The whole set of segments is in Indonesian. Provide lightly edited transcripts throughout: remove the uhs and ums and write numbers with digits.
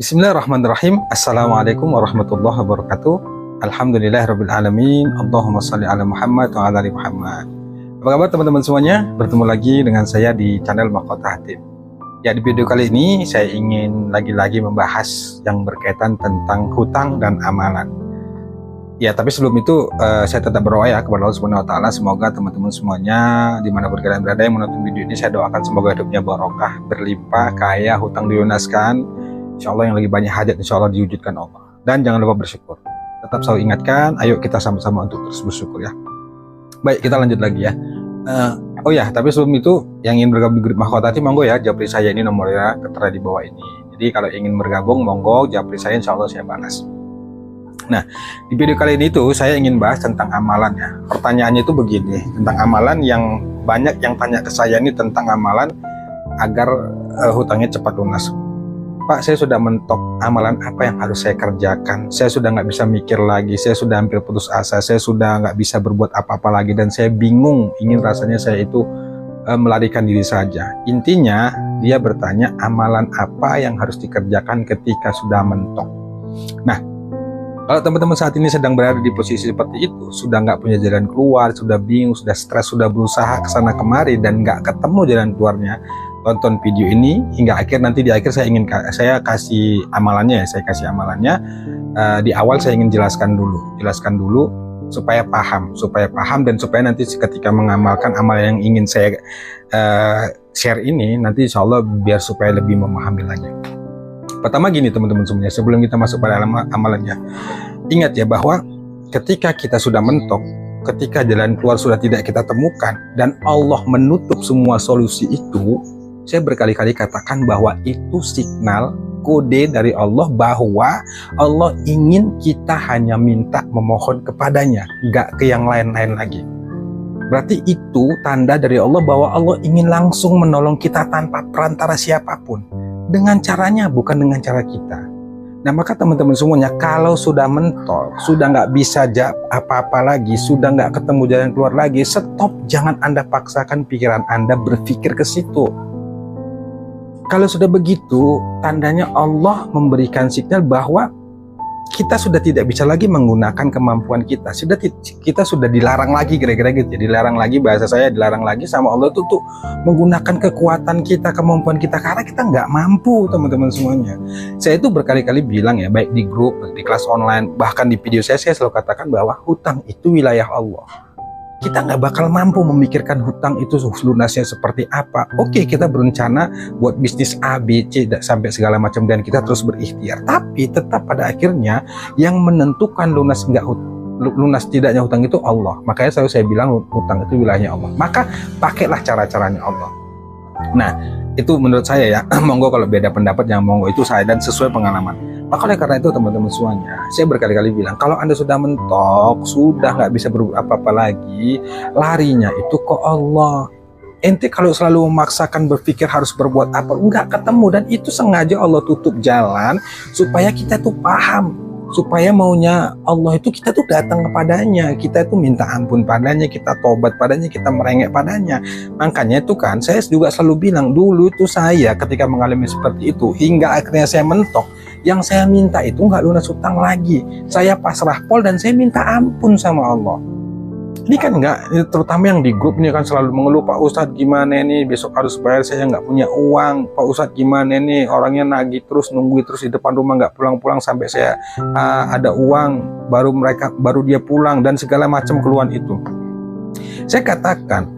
Bismillahirrahmanirrahim. Assalamualaikum warahmatullahi wabarakatuh. Alhamdulillahirrabbilalamin. Allahumma salli ala Muhammad wa ala ali Muhammad. Apa kabar teman-teman semuanya? Bertemu lagi dengan saya di channel Mahkota Hati. Ya, di video kali ini saya ingin lagi-lagi membahas yang berkaitan tentang hutang dan amalan. Ya, tapi sebelum itu saya tetap berdoa ya kepada Allah Subhanahu wa taala, semoga teman-teman semuanya dimanapun kalian berada yang menonton video ini, saya doakan semoga hidupnya barokah, berlimpah, kaya, hutang dilunaskan. Insya Allah yang lagi banyak hajat, insya Allah diwujudkan Allah. Dan jangan lupa bersyukur. Tetap selalu ingatkan, ayo kita sama-sama untuk terus bersyukur ya. Baik, kita lanjut lagi ya. Oh ya, tapi sebelum itu, yang ingin bergabung di grup Mahkota Hati, monggo ya, japri saya ini nomornya tertera di bawah ini. Jadi kalau ingin bergabung, monggo japri saya, insya Allah saya balas. Nah, di video kali ini tuh saya ingin bahas tentang amalan ya. Pertanyaannya itu begini, tentang amalan yang banyak yang tanya ke saya ini tentang amalan agar hutangnya cepat lunas. Pak, saya sudah mentok amalan apa yang harus saya kerjakan. Saya sudah nggak bisa mikir lagi, saya sudah hampir putus asa, saya sudah nggak bisa berbuat apa-apa lagi, dan saya bingung, ingin rasanya saya itu melarikan diri saja. Intinya, dia bertanya amalan apa yang harus dikerjakan ketika sudah mentok. Nah, kalau teman-teman saat ini sedang berada di posisi seperti itu, sudah nggak punya jalan keluar, sudah bingung, sudah stres, sudah berusaha kesana kemari dan nggak ketemu jalan keluarnya, tonton video ini hingga akhir. Nanti di akhir saya kasih amalannya ya, saya kasih amalannya. Di awal saya ingin jelaskan dulu supaya paham dan supaya nanti ketika mengamalkan amalan yang ingin saya share ini, nanti insya Allah biar supaya lebih memahami lagi. Pertama gini teman-teman semuanya, sebelum kita masuk pada amalannya, ingat ya bahwa ketika kita sudah mentok, ketika jalan keluar sudah tidak kita temukan, dan Allah menutup semua solusi itu, saya berkali-kali katakan bahwa itu signal, kode dari Allah bahwa Allah ingin kita hanya minta memohon kepadanya, nggak ke yang lain-lain lagi. Berarti itu tanda dari Allah bahwa Allah ingin langsung menolong kita tanpa perantara siapapun. Dengan caranya, bukan dengan cara kita. Nah, maka teman-teman semuanya, kalau sudah mentok, sudah nggak bisa apa-apa lagi, sudah nggak ketemu jalan keluar lagi, stop. Jangan Anda paksakan pikiran Anda berpikir ke situ. Kalau sudah begitu, tandanya Allah memberikan signal bahwa kita sudah tidak bisa lagi menggunakan kemampuan kita. Kita sudah dilarang lagi, kira-kira gitu ya. Dilarang lagi, bahasa saya dilarang lagi sama Allah itu tuh menggunakan kekuatan kita, kemampuan kita, karena kita nggak mampu teman-teman semuanya. Saya itu berkali-kali bilang ya, baik di grup, di kelas online, bahkan di video saya selalu katakan bahwa hutang itu wilayah Allah. Kita nggak bakal mampu memikirkan hutang itu lunasnya seperti apa. Oke, kita berencana buat bisnis A, B, C, sampai segala macam, dan kita terus berikhtiar. Tapi tetap pada akhirnya yang menentukan lunas tidaknya hutang itu Allah. Makanya selalu saya bilang hutang itu wilayahnya Allah. Maka pakailah cara-caranya Allah. Nah, itu menurut saya ya. Monggo kalau beda pendapat, yang monggo, itu saya dan sesuai pengalaman. Maka oleh karena itu teman-teman semuanya, saya berkali-kali bilang, kalau Anda sudah mentok, sudah nggak bisa berbuat apa-apa lagi, larinya itu ke Allah. Ente kalau selalu memaksakan berpikir harus berbuat apa, nggak ketemu, dan itu sengaja Allah tutup jalan supaya kita tuh paham, supaya maunya Allah itu kita tuh datang kepadanya, kita tuh minta ampun padanya, kita tobat padanya, kita merengek padanya. Makanya itu kan saya juga selalu bilang, dulu itu saya ketika mengalami seperti itu hingga akhirnya saya mentok, yang saya minta itu nggak lunas hutang lagi, saya pasrah pol dan saya minta ampun sama Allah. Ini kan nggak, terutama yang di grup ini kan selalu mengeluh, Pak Ustadz gimana nih besok harus bayar, saya nggak punya uang, Pak Ustadz gimana nih orangnya nagih terus, nunggu terus di depan rumah nggak pulang-pulang sampai saya ada uang baru dia pulang, dan segala macam keluhan itu. Saya katakan,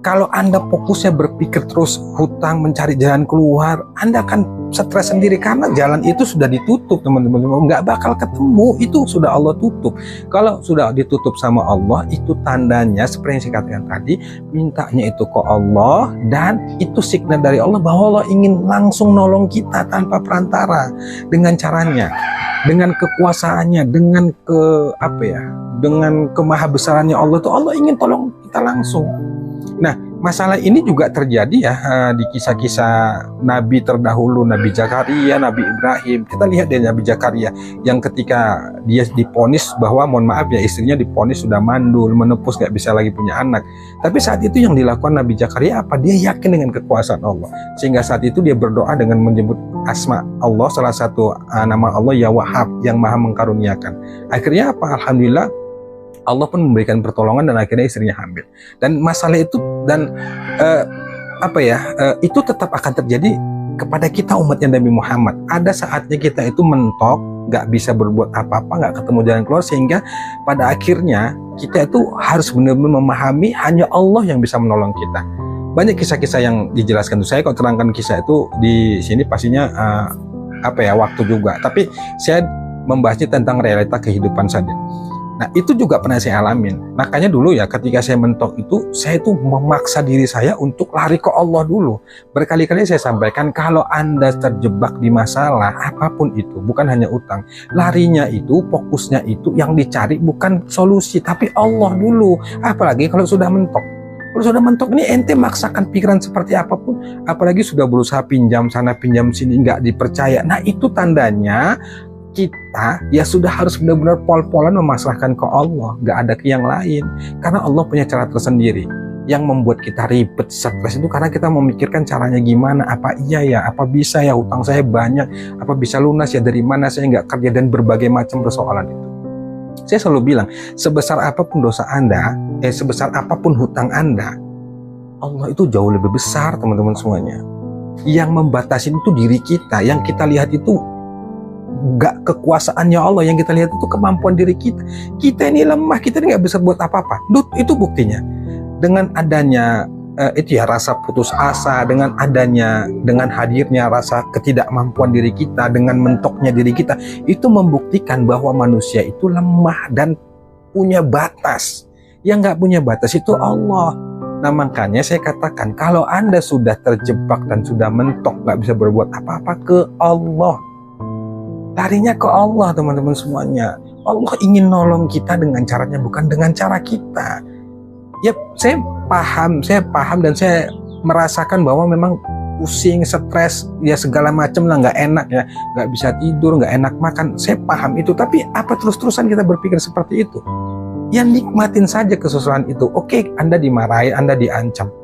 kalau Anda fokusnya berpikir terus hutang, mencari jalan keluar, Anda akan stres sendiri karena jalan itu sudah ditutup teman-teman, nggak bakal ketemu, itu sudah Allah tutup. Kalau sudah ditutup sama Allah, itu tandanya seperti yang saya katakan tadi, mintanya itu ke Allah, dan itu signal dari Allah bahwa Allah ingin langsung nolong kita tanpa perantara, dengan caranya, dengan kekuasaannya, dengan dengan kemahabesarannya Allah tuh, Allah ingin tolong kita langsung. Nah, masalah ini juga terjadi ya di kisah-kisah Nabi terdahulu, Nabi Zakaria, Nabi Ibrahim. Kita lihat dari Nabi Zakaria yang ketika dia diponis bahwa, mohon maaf ya, istrinya diponis sudah mandul, menepus, nggak bisa lagi punya anak. Tapi saat itu yang dilakukan Nabi Zakaria apa? Dia yakin dengan kekuasaan Allah. Sehingga saat itu dia berdoa dengan menyebut asma Allah, salah satu nama Allah ya Wahhab, yang maha mengkaruniakan. Akhirnya apa? Alhamdulillah, Allah pun memberikan pertolongan dan akhirnya istrinya hamil. Dan masalah itu itu tetap akan terjadi kepada kita umatnya Nabi Muhammad. Ada saatnya kita itu mentok, nggak bisa berbuat apa-apa, nggak ketemu jalan keluar, sehingga pada akhirnya kita itu harus benar-benar memahami hanya Allah yang bisa menolong kita. Banyak kisah-kisah yang dijelaskan tuh. Saya kalau terangkan kisah itu di sini pastinya waktu juga. Tapi saya membahasnya tentang realita kehidupan saja. Nah, itu juga pernah saya alamin. Makanya dulu ya, ketika saya mentok itu, saya itu memaksa diri saya untuk lari ke Allah dulu. Berkali-kali saya sampaikan, kalau Anda terjebak di masalah apapun itu, bukan hanya utang, larinya itu, fokusnya itu, yang dicari bukan solusi, tapi Allah dulu. Apalagi kalau sudah mentok. Kalau sudah mentok ini, ente maksakan pikiran seperti apapun, apalagi sudah berusaha pinjam sana pinjam sini, nggak dipercaya. Nah, itu tandanya kita ya sudah harus benar-benar pol-polan memasrahkan ke Allah, nggak ada ke yang lain. Karena Allah punya cara tersendiri. Yang membuat kita ribet, stres itu karena kita memikirkan caranya gimana, apa iya ya, apa bisa ya, hutang saya banyak, apa bisa lunas ya, dari mana saya nggak kerja, dan berbagai macam persoalan itu. Saya selalu bilang, sebesar apapun dosa Anda, sebesar apapun hutang Anda, Allah itu jauh lebih besar, teman-teman semuanya. Yang membatasi itu diri kita, yang kita lihat itu gak kekuasaannya Allah, yang kita lihat itu kemampuan diri kita. Kita ini lemah, kita ini gak bisa buat apa-apa. Itu buktinya. Dengan adanya rasa putus asa, dengan hadirnya rasa ketidakmampuan diri kita, dengan mentoknya diri kita, itu membuktikan bahwa manusia itu lemah dan punya batas. Yang gak punya batas itu Allah. Nah, makanya saya katakan, kalau Anda sudah terjebak dan sudah mentok, gak bisa berbuat apa-apa, ke Allah. Larinya ke Allah, teman-teman semuanya. Allah ingin nolong kita dengan caranya, bukan dengan cara kita. Ya, saya paham dan saya merasakan bahwa memang pusing, stres, ya segala macam lah, nggak enak ya, nggak bisa tidur, nggak enak makan. Saya paham itu, tapi apa terus-terusan kita berpikir seperti itu? Ya, nikmatin saja kesusahan itu. Oke, Anda dimarahi, Anda diancam,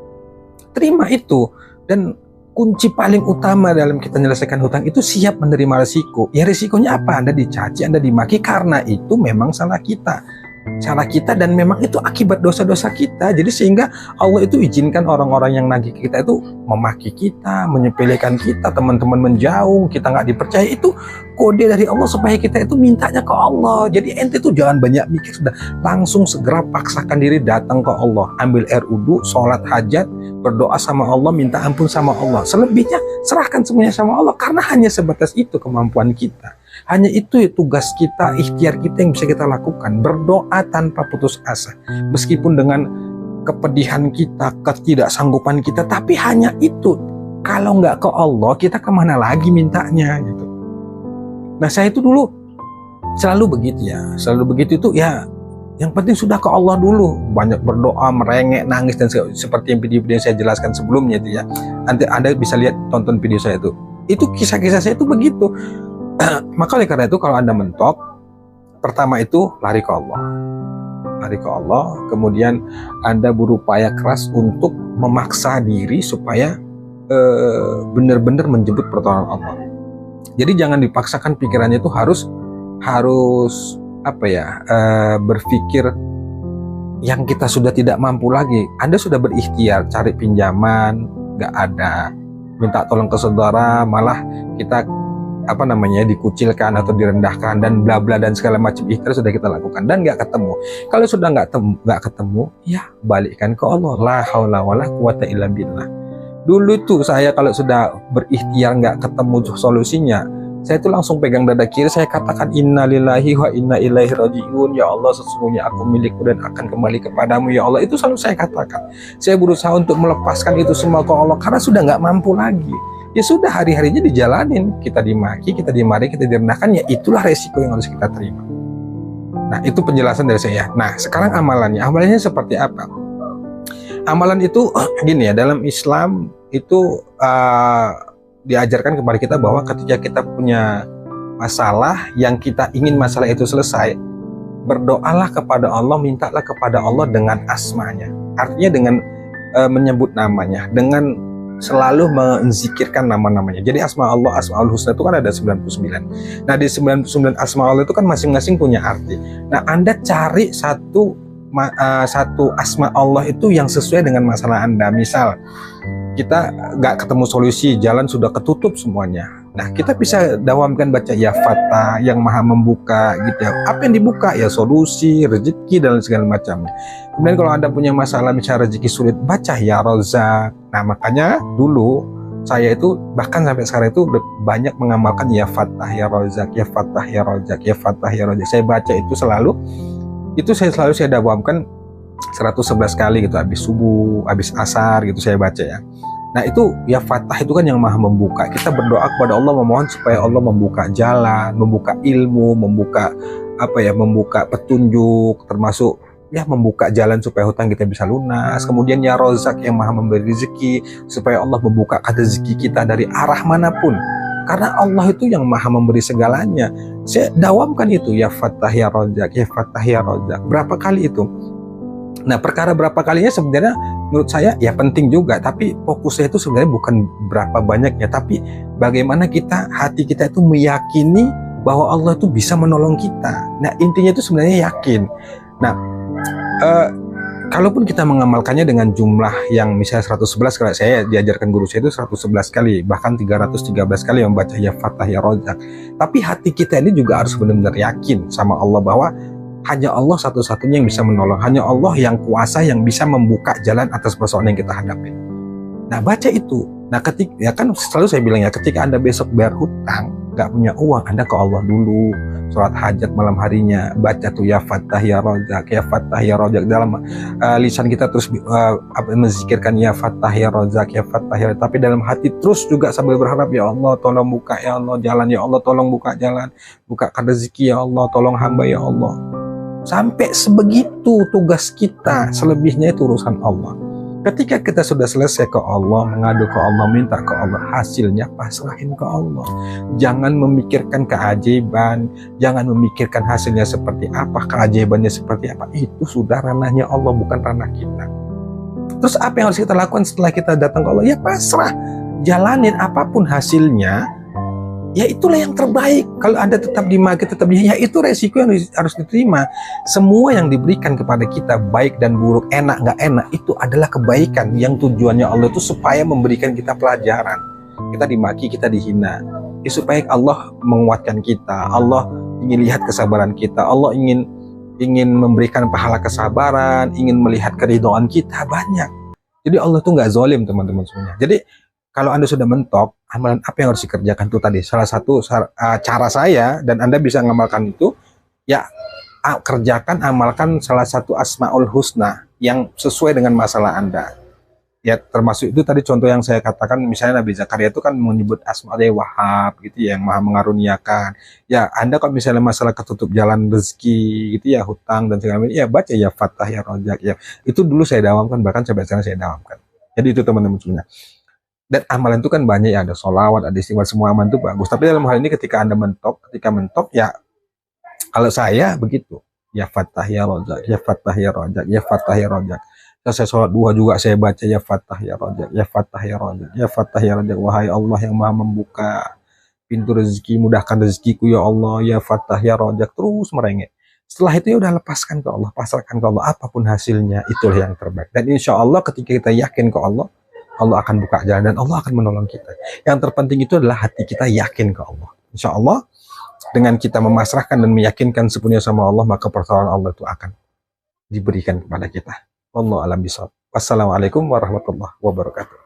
terima itu. Dan kunci paling utama dalam kita menyelesaikan hutang itu siap menerima risiko. Ya, risikonya apa? Anda dicaci, Anda dimaki, karena itu memang salah kita. Dan memang itu akibat dosa-dosa kita. Jadi sehingga Allah itu izinkan orang-orang yang nagih kita itu memaki kita, menyepelekan kita, teman-teman menjauh, kita nggak dipercaya. Itu kode dari Allah supaya kita itu mintanya ke Allah. Jadi ente itu jangan banyak mikir, sudah langsung segera paksakan diri datang ke Allah, ambil air wudu, sholat hajat, berdoa sama Allah, minta ampun sama Allah. Selebihnya serahkan semuanya sama Allah, karena hanya sebatas itu kemampuan kita. Hanya itu tugas kita, ikhtiar kita yang bisa kita lakukan. Berdoa tanpa putus asa, meskipun dengan kepedihan kita, ketidaksanggupan kita, tapi hanya itu. Kalau nggak ke Allah, kita kemana lagi mintanya gitu. Nah, saya itu dulu selalu begitu ya, itu ya. Yang penting sudah ke Allah dulu, banyak berdoa, merengek, nangis, dan seperti yang video-video yang saya jelaskan sebelumnya itu ya. Nanti Anda bisa lihat, tonton video saya itu. Itu kisah-kisah saya itu begitu. Maka oleh karena itu, kalau Anda mentok, pertama itu lari ke Allah. Kemudian Anda berupaya keras untuk memaksa diri supaya benar-benar menjemput pertolongan Allah. Jadi jangan dipaksakan pikirannya itu harus berpikir yang kita sudah tidak mampu lagi. Anda sudah berikhtiar cari pinjaman, nggak ada, minta tolong ke saudara, malah kita dikucilkan atau direndahkan dan bla bla dan segala macam ikhtiar sudah kita lakukan dan nggak ketemu. Kalau sudah nggak ketemu, ya balikkan ke Allah. La haula wala quwata illa billah. Dulu tuh saya kalau sudah berikhtiar nggak ketemu solusinya, saya itu langsung pegang dada kiri, saya katakan innalillahi wa inna ilaihi rajiun. Ya Allah, sesungguhnya aku milikmu dan akan kembali kepadamu ya Allah. Itu selalu saya katakan. Saya berusaha untuk melepaskan itu semua ke Allah karena sudah nggak mampu lagi. Ya sudah, hari-harinya dijalanin, kita dimaki, kita dimarahi, kita direndahkan, ya itulah resiko yang harus kita terima. Nah, itu penjelasan dari saya. Nah, sekarang amalannya seperti apa? Amalan itu gini ya, dalam Islam itu diajarkan kepada kita bahwa ketika kita punya masalah yang kita ingin masalah itu selesai, berdoalah kepada Allah, mintalah kepada Allah dengan asmanya. Artinya dengan menyebut namanya, dengan selalu menzikirkan nama-namanya. Jadi asma Allah, asmaul husna itu kan ada 99. Nah, di 99 asma Allah itu kan masing-masing punya arti. Nah, Anda cari satu asma Allah itu yang sesuai dengan masalah Anda. Misal kita nggak ketemu solusi, jalan sudah ketutup semuanya. Nah, kita bisa dawamkan baca ya Fattah, yang maha membuka gitu ya. Apa yang dibuka? Ya solusi, rezeki, dan segala macamnya. Kemudian kalau Anda punya masalah misalnya rezeki sulit, baca ya Razak. Nah, makanya dulu saya itu bahkan sampai sekarang itu banyak mengamalkan ya Fattah ya Razak, ya Fattah ya Razak, ya Fattah ya Razak. Saya baca itu selalu, saya dawamkan 111 kali gitu, habis subuh, habis asar gitu saya baca ya. Nah, itu ya Fattah itu kan yang maha membuka. Kita berdoa kepada Allah, memohon supaya Allah membuka jalan, membuka ilmu, membuka membuka petunjuk, termasuk ya membuka jalan supaya hutang kita bisa lunas. Kemudian ya Razak, yang maha memberi rezeki, supaya Allah membuka rezeki kita dari arah manapun. Karena Allah itu yang maha memberi segalanya. Saya dawamkan itu ya Fattah ya Razak, ya Fattah ya Razak. Berapa kali itu? Nah, perkara berapa kalinya sebenarnya menurut saya ya penting juga, tapi fokusnya itu sebenarnya bukan berapa banyaknya, tapi bagaimana hati kita itu meyakini bahwa Allah itu bisa menolong kita. Nah, intinya itu sebenarnya yakin. Nah, kalaupun kita mengamalkannya dengan jumlah yang misalnya 111, kalau saya diajarkan guru saya itu 111 kali, bahkan 313 kali membaca ya Fattah ya Razak. Tapi hati kita ini juga harus benar-benar yakin sama Allah bahwa hanya Allah satu-satunya yang bisa menolong. Hanya Allah yang kuasa, yang bisa membuka jalan atas persoalan yang kita hadapi. Nah, baca itu. Nah, ya kan selalu saya bilang ya, ketika Anda besok bayar hutang, nggak punya uang, Anda ke Allah dulu. Sholat hajat malam harinya, baca tuh ya Fattah ya Razak, ya Fattah ya Razak. Dalam lisan kita terus menzikirkan ya Fattah ya Razak, ya Fattah ya Razak. Tapi dalam hati terus juga sambil berharap, ya Allah tolong buka ya Allah jalan, ya Allah tolong buka jalan, bukakan rezeki ya Allah, tolong hamba ya Allah. Sampai sebegitu tugas kita, selebihnya itu urusan Allah. Ketika kita sudah selesai ke Allah, mengadu ke Allah, minta ke Allah, hasilnya pasrahin ke Allah. Jangan memikirkan keajaiban, jangan memikirkan hasilnya seperti apa, keajaibannya seperti apa. Itu sudah ranahnya Allah, bukan ranah kita. Terus apa yang harus kita lakukan setelah kita datang ke Allah? Ya pasrah, jalanin apapun hasilnya. Ya itulah yang terbaik. Kalau Anda tetap dimaki, ya itu resiko yang harus diterima. Semua yang diberikan kepada kita, baik dan buruk, enak nggak enak, itu adalah kebaikan yang tujuannya Allah itu supaya memberikan kita pelajaran. Kita dimaki, kita dihina, ya supaya Allah menguatkan kita. Allah ingin lihat kesabaran kita. Allah ingin memberikan pahala kesabaran, ingin melihat keridhaan kita banyak. Jadi Allah tuh nggak zalim, teman-teman semuanya. Jadi kalau Anda sudah mentok, amalan apa yang harus dikerjakan itu tadi. Salah satu cara saya, dan Anda bisa mengamalkan itu, ya kerjakan, amalkan salah satu asmaul husna yang sesuai dengan masalah Anda. Ya termasuk itu tadi contoh yang saya katakan, misalnya Nabi Zakaria itu kan menyebut asma'ul Wahhab gitu ya, yang maha mengaruniakan. Ya Anda kalau misalnya masalah ketutup jalan rezeki gitu ya, hutang dan segala macam, ya baca ya Fattah ya Razak ya. Itu dulu saya dawamkan, bahkan sampai sekarang saya dawamkan. Jadi itu teman-teman semuanya. Dan amalan itu kan banyak ya, ada sholawat, ada istighfar, semua amalan itu bagus. Tapi dalam hal ini ketika mentok ya, kalau saya begitu, ya Fattah ya Razak, ya Fattah ya Razak, ya Fattah ya Razak. Saya sholat duha juga saya baca ya Fattah ya Razak, ya Fattah ya Razak, ya Fattah ya Razak. Wahai Allah yang maha membuka pintu rezeki, mudahkan rezekiku ya Allah, ya Fattah ya Razak. Terus merengek. Setelah itu ya udah lepaskan ke Allah, pasrahkan ke Allah, apapun hasilnya itulah yang terbaik. Dan insya Allah ketika kita yakin ke Allah, Allah akan buka jalan dan Allah akan menolong kita. Yang terpenting itu adalah hati kita yakin ke Allah. Insya Allah dengan kita memasrahkan dan meyakinkan sepenuhnya sama Allah, maka pertolongan Allah itu akan diberikan kepada kita. Wallahu a'lam bishawab. Wassalamualaikum warahmatullahi wabarakatuh.